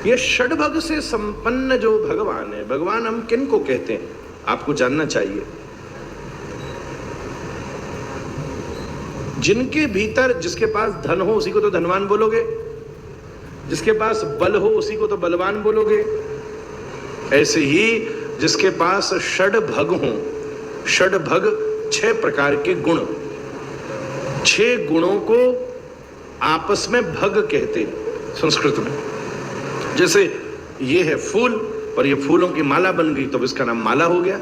ये षडभग से संपन्न जो भगवान है, भगवान हम किन को कहते हैं आपको जानना चाहिए। जिनके भीतर, जिसके पास धन हो उसी को तो धनवान बोलोगे, जिसके पास बल हो उसी को तो बलवान बोलोगे। ऐसे ही जिसके पास षडभग हो, षडभग 6 प्रकार के गुण, 6 गुणों को आपस में भग कहते हैं संस्कृत में। जैसे ये है फूल, पर ये फूलों की माला बन गई तो इसका नाम माला हो गया।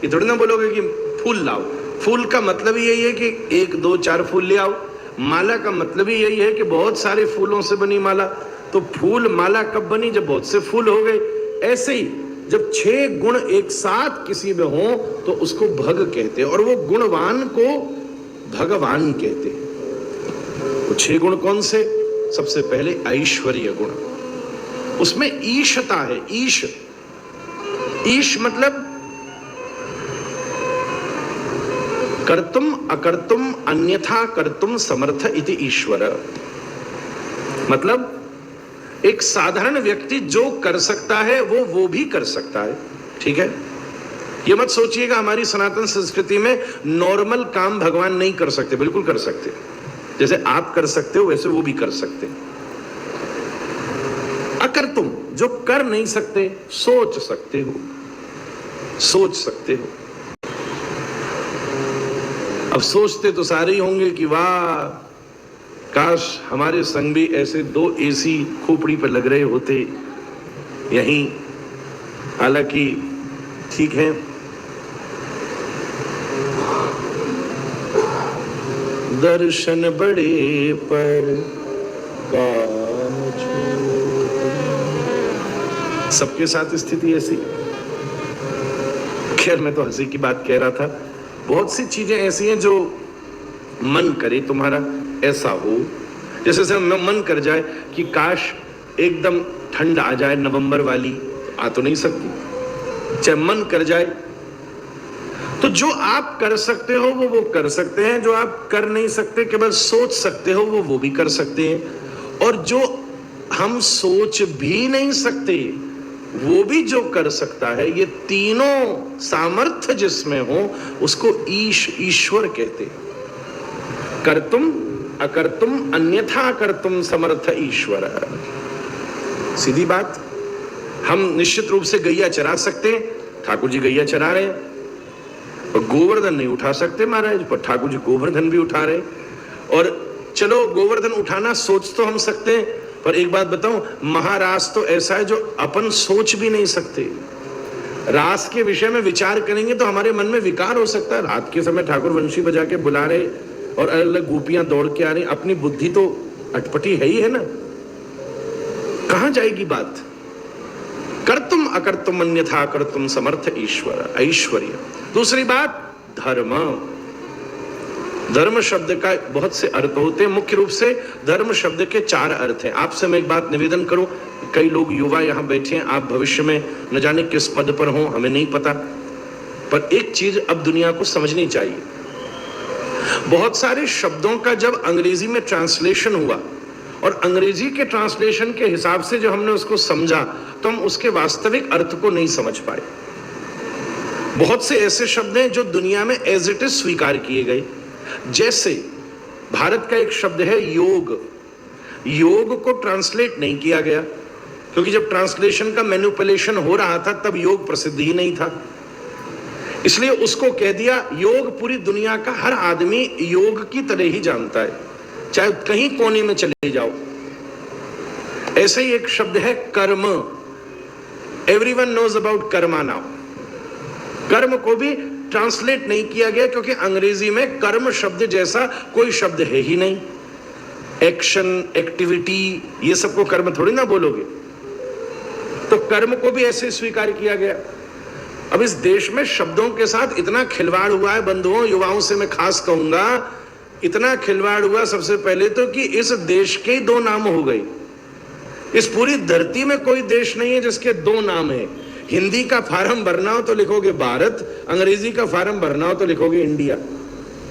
ये थोड़ी ना बोलोगे कि फूल लाओ, फूल का मतलब ही यही है कि 1 2 4 फूल ले आओ। माला का मतलब ही यही है कि बहुत सारे फूलों से बनी माला। तो फूल माला कब बनी? जब बहुत से फूल हो गए। ऐसे ही जब 6 गुण एक साथ किसी में हो तो उसको भग कहते हैं, और वो गुणवान को भगवान कहते हैं। वो 6 गुण कौन से? सबसे पहले ऐश्वर्य गुण, उसमें ईशता है। ईश, ईश मतलब कर्तुम अकर्तुम अन्यथा कर्तुम समर्थ इति ईश्वर। मतलब एक साधारण व्यक्ति जो कर सकता है वो भी कर सकता है। ठीक है, ये मत सोचिएगा हमारी सनातन संस्कृति में नॉर्मल काम भगवान नहीं कर सकते, बिल्कुल कर सकते। जैसे आप कर सकते हो वैसे वो भी कर सकते। अकर्तुम, जो कर नहीं सकते, सोच सकते हो, सोच सकते हो। अब सोचते तो सारे ही होंगे कि वाह, काश हमारे संग भी ऐसे 2 एसी खोपड़ी पर लग रहे होते यहीं। हालांकि ठीक है, दर्शन बड़े पर काम छोटे, सबके साथ स्थिति ऐसी। खैर मैं तो हंसी की बात कह रहा था। बहुत सी चीजें ऐसी हैं जो मन करे तुम्हारा ऐसा हो। जैसे मन कर जाए कि काश एकदम ठंड आ जाए नवंबर वाली, आ तो नहीं सकती। चाहे मन कर जाए तो जो आप कर सकते हो वो कर सकते हैं, जो आप कर नहीं सकते केवल सोच सकते हो वो भी कर सकते हैं। और जो हम सोच भी नहीं सकते वो भी जो कर सकता है, ये तीनों सामर्थ्य जिसमें हो उसको ईश्वर कहते हैं। कर्तुम अकर्तुम अन्यथा कर्तुम समर्थ ईश्वर। सीधी बात। हम निश्चित रूप से गैया चरा सकते हैं, ठाकुर जी गैया चरा रहे हैं, और गोवर्धन नहीं उठा सकते महाराज, पर ठाकुर जी गोवर्धन भी उठा रहे। और चलो गोवर्धन उठाना सोच तो हम सकते हैं, पर एक बात बताऊं, महारास तो ऐसा है जो अपन सोच भी नहीं सकते। रास के विषय में विचार करेंगे तो हमारे मन में विकार हो सकता है। रात के समय ठाकुर वंशी बजा के बुला रहे और अलग अलग गोपियां दौड़ के आ रही, अपनी बुद्धि तो अटपटी है ही है ना, कहां जाएगी बात। कर्तुम अकर्तुम अन्यथा कर्तुम समर्थ ईश्वर, ऐश्वर्य। दूसरी बात धर्म। धर्म शब्द का बहुत से अर्थ होते हैं। मुख्य रूप से धर्म शब्द के 4 अर्थ हैं। आपसे मैं एक बात निवेदन करूं, कई लोग युवा यहां बैठे हैं, आप भविष्य में न जाने किस पद पर हो, हमें नहीं पता, पर एक चीज अब दुनिया को समझनी चाहिए। बहुत सारे शब्दों का जब अंग्रेजी में ट्रांसलेशन हुआ और अंग्रेजी के ट्रांसलेशन के हिसाब से जब हमने उसको समझा तो हम उसके वास्तविक अर्थ को नहीं समझ पाए। बहुत से ऐसे शब्द हैं जो दुनिया में एज इट इज स्वीकार किए गए। जैसे भारत का एक शब्द है योग। योग को ट्रांसलेट नहीं किया गया, क्योंकि जब ट्रांसलेशन का मैनिपुलेशन हो रहा था तब योग प्रसिद्ध ही नहीं था, इसलिए उसको कह दिया योग। पूरी दुनिया का हर आदमी योग की तरह ही जानता है, चाहे कहीं कोने में चले जाओ। ऐसे ही एक शब्द है कर्म। Everyone knows about karma now. कर्म को भी ट्रांसलेट नहीं किया गया, क्योंकि अंग्रेजी में कर्म शब्द जैसा कोई शब्द है ही नहीं। एक्शन, एक्टिविटी, ये सबको कर्म थोड़ी ना बोलोगे, तो कर्म को भी ऐसे स्वीकार किया गया। अब इस देश में शब्दों के साथ इतना खिलवाड़ हुआ है बंधुओं, युवाओं से मैं खास कहूंगा, इतना खिलवाड़ हुआ सबसे पहले तो कि इस देश के 2 नाम हो गए। इस पूरी धरती में कोई देश नहीं है जिसके 2 नाम है। हिंदी का फार्म भरना हो तो लिखोगे भारत, अंग्रेजी का फार्म भरना हो तो लिखोगे इंडिया।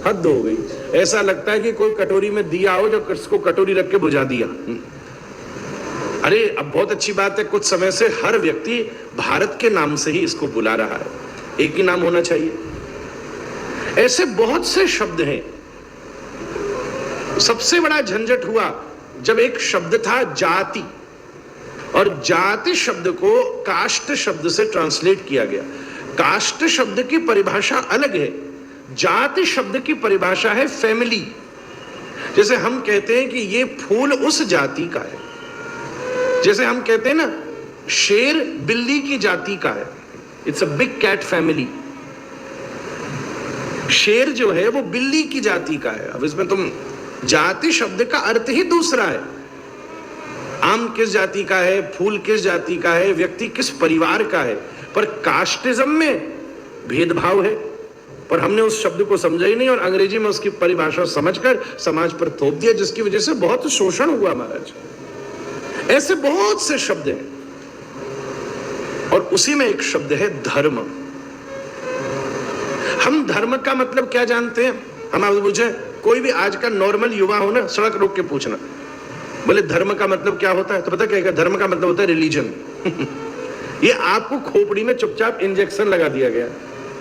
हद हो गई। ऐसा लगता है कि कोई कटोरी में दिया हो जो उसको कटोरी रख के बुझा दिया। अरे अब बहुत अच्छी बात है, कुछ समय से हर व्यक्ति भारत के नाम से ही इसको बुला रहा है, एक ही नाम होना चाहिए। ऐसे बहुत से शब्द हैं। सबसे बड़ा झंझट हुआ जब एक शब्द था जाति, और जाति शब्द को कास्ट शब्द से ट्रांसलेट किया गया। कास्ट शब्द की परिभाषा अलग है, जाति शब्द की परिभाषा है फैमिली। जैसे हम कहते हैं कि ये फूल उस जाति का है, जैसे हम कहते हैं ना शेर बिल्ली की जाति का है, it's a big cat family. शेर जो है वो बिल्ली की जाति का है। अब इसमें तुम जाति शब्द का अर्थ ही दूसरा है। आम किस जाति का है, फूल किस जाति का है, व्यक्ति किस परिवार का है, पर कास्टिज्म में भेदभाव है। पर हमने उस शब्द को समझा ही नहीं और अंग्रेजी में उसकी परिभाषा समझकर समाज पर थोप दिया, जिसकी वजह से बहुत शोषण हुआ महाराज। ऐसे बहुत से शब्द हैं और उसी में एक शब्द है धर्म। हम धर्म का मतलब क्या जानते हैं? हम आपसे पूछे, कोई भी आज का नॉर्मल युवा हो ना, सड़क रोक के पूछना, बोले धर्म का मतलब क्या होता है, तो पता क्या है? धर्म का मतलब होता है रिलीजन। ये आपको खोपड़ी में चुपचाप इंजेक्शन लगा दिया गया,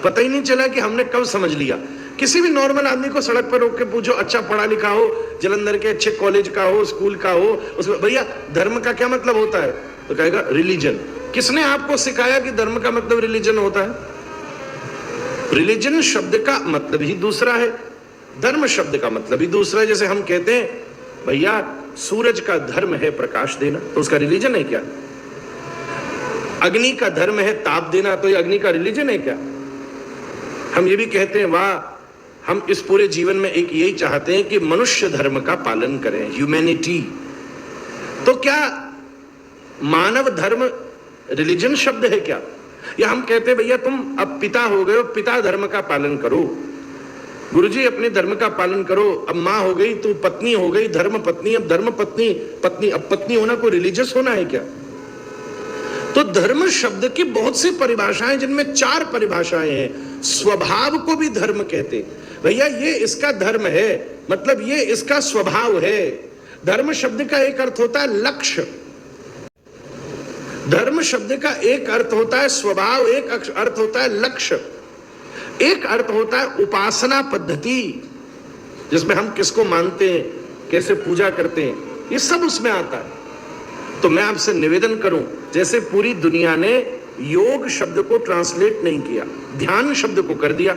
पता ही नहीं चला कि हमने कब समझ लिया। किसी भी नॉर्मल आदमी को सड़क पर रोक के पूछो, अच्छा पढ़ा लिखा हो, जलंधर के अच्छे कॉलेज का हो, स्कूल का हो, उसमें भैया धर्म का क्या मतलब होता है, तो कहेगा रिलीजन। किसने आपको सिखाया कि धर्म का मतलब रिलीजन होता है? रिलीजन शब्द का मतलब ही दूसरा है, धर्म शब्द का मतलब ही दूसरा है। जैसे हम कहते हैं भैया सूरज का धर्म है प्रकाश देना, तो उसका रिलीजन है क्या? अग्नि का धर्म है ताप देना, तो ये अग्नि का रिलीजन है क्या? हम ये भी कहते हैं वाह, हम इस पूरे जीवन में एक यही चाहते हैं कि मनुष्य धर्म का पालन करें, ह्यूमैनिटी। तो क्या मानव धर्म रिलीजन शब्द है क्या? या हम कहते हैं भैया तुम अब पिता हो गए हो, पिता धर्म का पालन करो, गुरुजी अपने धर्म का पालन करो। अब माँ हो गई तो पत्नी हो गई, धर्म पत्नी, अब धर्म पत्नी पत्नी, अब पत्नी होना कोई रिलीजियस होना है क्या? तो धर्म शब्द की बहुत सी परिभाषाएं, जिनमें 4 परिभाषाएं हैं। स्वभाव को भी धर्म कहते, भैया ये इसका धर्म है, मतलब ये इसका स्वभाव है। धर्म शब्द का एक अर्थ होता है लक्ष्य, धर्म शब्द का एक अर्थ होता है स्वभाव, एक अर्थ होता है लक्ष्य, एक अर्थ होता है उपासना पद्धति, जिसमें हम किसको मानते हैं, कैसे पूजा करते हैं, ये सब उसमें आता है। तो मैं आपसे निवेदन करूं, जैसे पूरी दुनिया ने योग शब्द को ट्रांसलेट नहीं किया, ध्यान शब्द को कर दिया।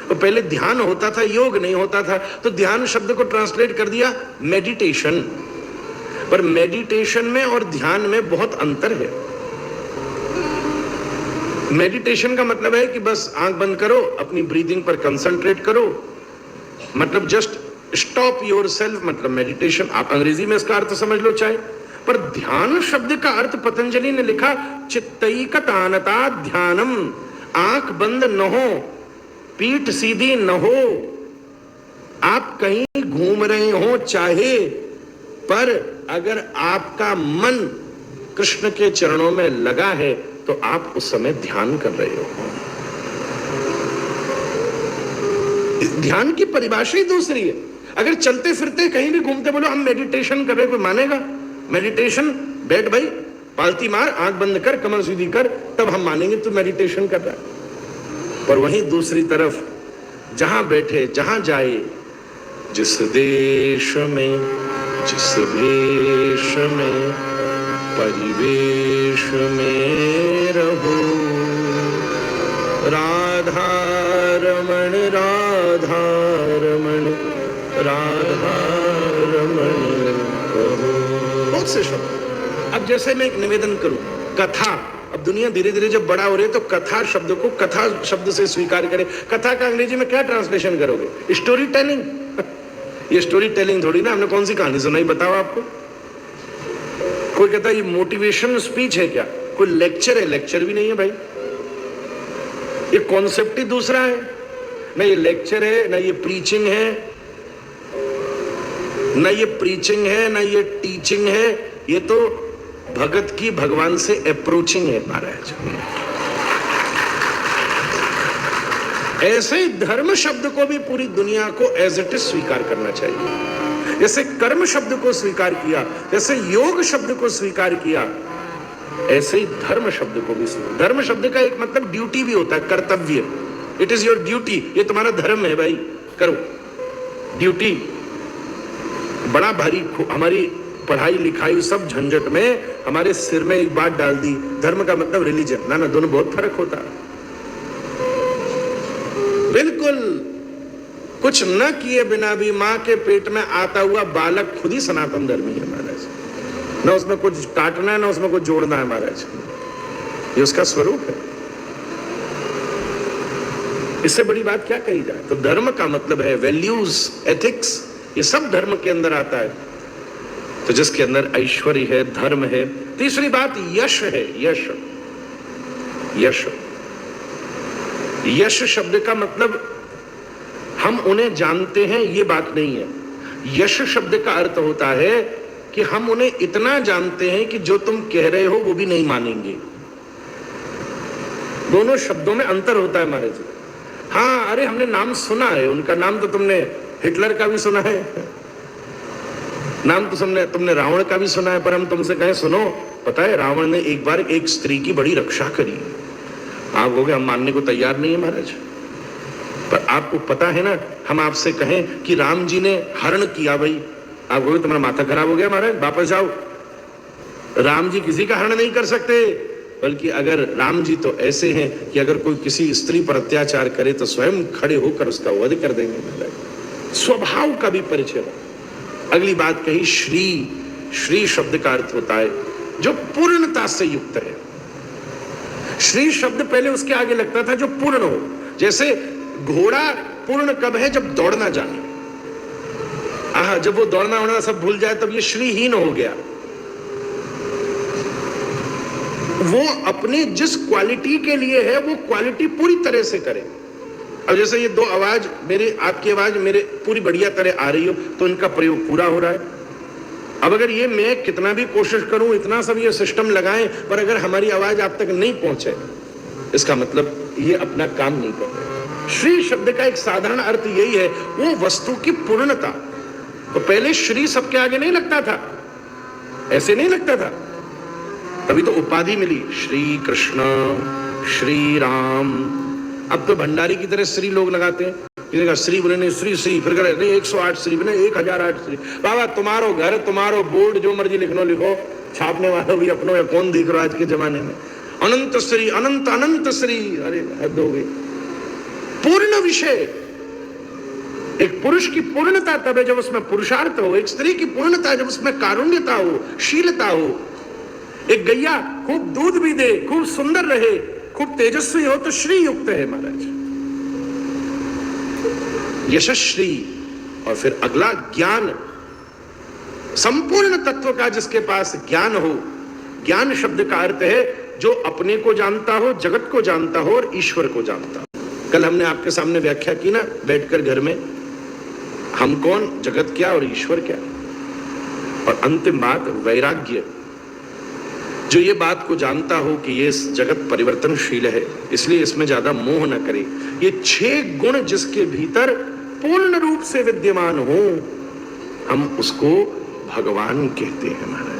तो पहले ध्यान होता था, योग नहीं होता था, तो ध्यान शब्द को ट्रांसलेट कर दिया मेडिटेशन। पर मेडिटेशन में और ध्यान में बहुत अंतर है। मेडिटेशन का मतलब है कि बस आंख बंद करो, अपनी ब्रीदिंग पर कंसंट्रेट करो, मतलब जस्ट स्टॉप योरसेल्फ, मतलब मेडिटेशन। आप अंग्रेजी में इसका अर्थ समझ लो चाहे। पर ध्यान शब्द का अर्थ पतंजलि ने लिखा चित्तैकतानता ध्यानम, आंख बंद न हो, पीठ सीधी न हो, आप कहीं घूम रहे हो चाहे, पर अगर आपका मन कृष्ण के चरणों में लगा है तो आप उस समय ध्यान कर रहे हो। ध्यान की परिभाषा ही दूसरी है। अगर चलते फिरते कहीं भी घूमते बोलो हम मेडिटेशन कर रहे, कोई मानेगा? मेडिटेशन बैठ भाई, पालती मार, आंख बंद कर, कमर सीधी कर, तब हम मानेंगे तू मेडिटेशन कर रहा है। पर वहीं दूसरी तरफ जहां बैठे, जहां जाए, जिस देश में, जिस भेष में, परिवेश में रहो, राधा रमण, राधा रमण, राधा रमण कहो। बहुत से शब्द। अब जैसे मैं एक निवेदन करूं, कथा, अब दुनिया धीरे धीरे जब बड़ा हो रही है तो कथा शब्द को कथा शब्द से स्वीकार करें। कथा का अंग्रेजी में क्या ट्रांसलेशन करोगे? Story telling. ये स्टोरी टेलिंग थोड़ी ना, हमने कौन सी कहानी सुनाई बताओ आपको? कोई कहता है ये मोटिवेशन स्पीच है क्या? कोई लेक्चर है? लेक्चर भी नहीं है भाई, ये कॉन्सेप्ट ही दूसरा है। ना ये लेक्चर है, ना ये प्रीचिंग है, ना ये प्रीचिंग है, ना ये टीचिंग है, ये तो भगत की भगवान से अप्रोचिंग है महाराज। ऐसे ही धर्म शब्द को भी पूरी दुनिया को एज इट इज स्वीकार करना चाहिए। जैसे कर्म शब्द को स्वीकार किया, जैसे योग शब्द को स्वीकार किया, ऐसे ही धर्म शब्द को भी स्वीकार। धर्म शब्द का एक मतलब ड्यूटी भी होता है, कर्तव्य। इट इज योर ड्यूटी, ये तुम्हारा धर्म है भाई, करो ड्यूटी। बड़ा भारी हमारी पढ़ाई लिखाई सब झंझट में हमारे सिर में एक बात डाल दी, धर्म का मतलब रिलीजन। ना दोनों बहुत फर्क होता है। बिल्कुल कुछ न किए बिना भी मां के पेट में आता हुआ बालक खुद ही सनातन धर्मी है महाराज। ना उसमें कुछ काटना है, ना उसमें कुछ जोड़ना है महाराज, ये उसका स्वरूप है। इससे बड़ी बात क्या कही जाए। तो धर्म का मतलब है वैल्यूज, एथिक्स, ये सब धर्म के अंदर आता है। तो जिसके अंदर ऐश्वर्य है, धर्म है। तीसरी बात यश है। यश, यश, यश शब्द का मतलब हम उन्हें जानते हैं, ये बात नहीं है। यश शब्द का अर्थ होता है कि हम उन्हें इतना जानते हैं कि जो तुम कह रहे हो वो भी नहीं मानेंगे। दोनों शब्दों में अंतर होता है महाराज। हाँ, अरे हमने नाम सुना है उनका, नाम तो तुमने हिटलर का भी सुना है, नाम तो तुमने रावण का भी सुना है, पर हम तुमसे कहें सुनो, पता है रावण ने एक बार एक स्त्री की बड़ी रक्षा करी। आप कहोगे हम मानने को तैयार नहीं है महाराज। पर आपको पता है ना, हम आपसे कहें कि राम जी ने हरण किया, भाई आप कहोगे तुम्हारा माथा खराब हो गया महाराज, वापस जाओ। राम जी किसी का हरण नहीं कर सकते, बल्कि अगर राम जी तो ऐसे हैं कि अगर कोई किसी स्त्री पर अत्याचार करे तो स्वयं खड़े होकर उसका वध कर देंगे महाराज। स्वभाव का भी परिचय हो। अगली बात कही श्री। श्री शब्द का अर्थ होता है जो पूर्णता से युक्त है। श्री शब्द पहले उसके आगे लगता था जो पूर्ण हो। जैसे घोड़ा पूर्ण कब है, जब दौड़ना जाने। जब वो दौड़ना होना सब भूल जाए तब ये श्रीहीन हो गया। वो अपनी जिस क्वालिटी के लिए है वो क्वालिटी पूरी तरह से करे। अब जैसे ये दो आवाज, मेरी आपकी आवाज मेरे पूरी बढ़िया तरह आ रही हो तो इनका प्रयोग पूरा हो रहा है। अब अगर ये मैं कितना भी कोशिश करूं, इतना सब ये सिस्टम लगाएं, पर अगर हमारी आवाज आप तक नहीं पहुंचे, इसका मतलब ये अपना काम नहीं कर रहे। श्री शब्द का एक साधारण अर्थ यही है, वो वस्तु की पूर्णता। तो पहले श्री सबके आगे नहीं लगता था, ऐसे नहीं लगता था, तभी तो उपाधि मिली, श्री कृष्ण, श्री राम। अब तो भंडारी की तरह श्री लोग लगाते हैं, किसी का श्री बोले नहीं, श्री श्री, फिर कह रहे 108 श्री बने 1008 श्री। बाबा तुम्हारो घर, तुम्हारो बोर्ड, जो मर्जी लिखनो लिखो, छापने वालों भी अपनों में कौन दिख रहा आज के जमाने में। अनंत श्री, अनंत अनंत श्री, अरे हद हो गई। पूर्ण विषय, एक पुरुष की पूर्णता तब है जब उसमें पुरुषार्थ हो, एक स्त्री की पूर्णता जब उसमें कारुण्यता हो, शीलता हो। एक गैया खूब दूध भी दे, खूब सुंदर रहे, खूब तेजस्वी हो तो श्री युक्त है महाराज, यशस्वी। और फिर अगला ज्ञान, संपूर्ण तत्व का जिसके पास ज्ञान हो। ज्ञान शब्द का अर्थ है जो अपने को जानता हो, जगत को जानता हो और ईश्वर को जानता हो। कल हमने आपके सामने व्याख्या की ना बैठकर घर में, हम कौन, जगत क्या और ईश्वर क्या। और अंतिम बात वैराग्य, जो ये बात को जानता हो कि ये जगत परिवर्तनशील है, इसलिए इसमें ज्यादा मोह न करे। ये 6 गुण जिसके भीतर पूर्ण रूप से विद्यमान हो, हम उसको भगवान कहते हैं महाराज।